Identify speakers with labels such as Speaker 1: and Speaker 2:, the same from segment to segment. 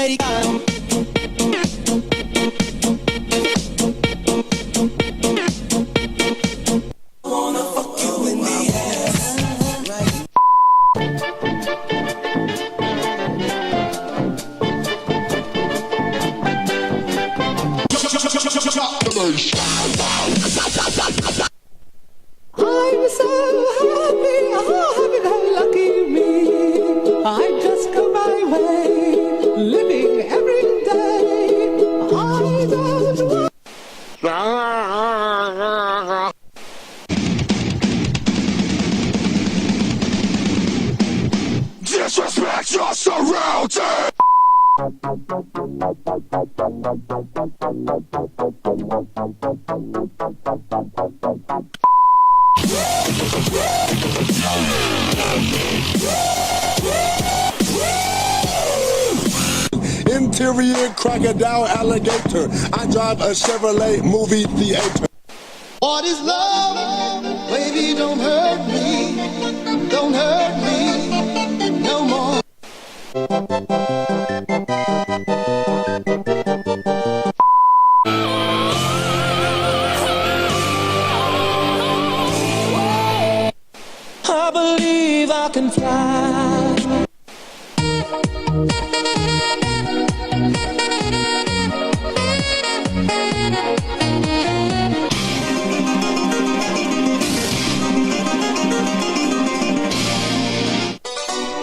Speaker 1: americano. Wanna fuck you in the ass.
Speaker 2: I'm so happy, happy, lucky me. I just go my way, living every day. I don't want.
Speaker 3: Disrespect your surroundings!
Speaker 4: Interior crocodile alligator. I drive a Chevrolet movie theater.
Speaker 5: What is love? Baby, don't hurt me. Don't hurt me no more.
Speaker 1: I believe I can fly.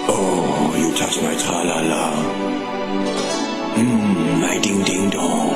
Speaker 3: Oh, you touch my tra-la-la. My ding-ding-dong.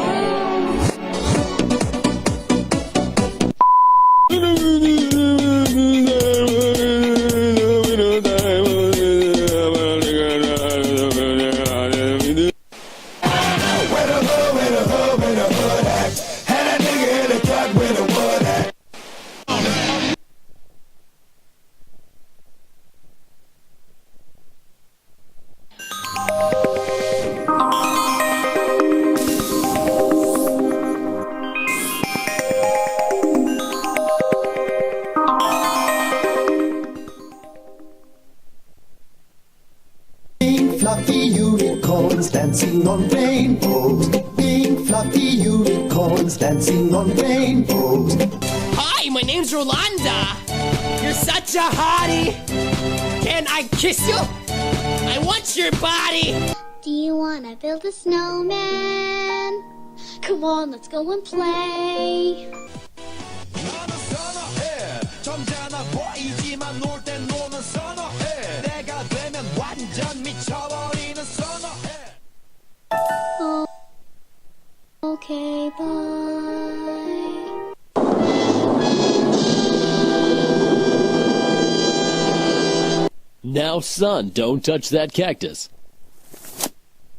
Speaker 5: Pink fluffy unicorns dancing on rainbows. Pink fluffy unicorns dancing on rainbows.
Speaker 6: Hi, my name's Rolanda. You're such a hottie. Can I kiss you? I want your body.
Speaker 7: Do you wanna build a snowman? Come on, let's go and play.
Speaker 8: 나는 선어해 점잖아 보이지만 놀 땐 노는 선어해 내가 되면 완전 미쳐버리는 선어해
Speaker 7: Oh, okay, bye.
Speaker 9: Now, son, don't touch that cactus.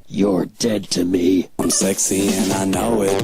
Speaker 9: You're dead to me.
Speaker 3: I'm sexy and I know it.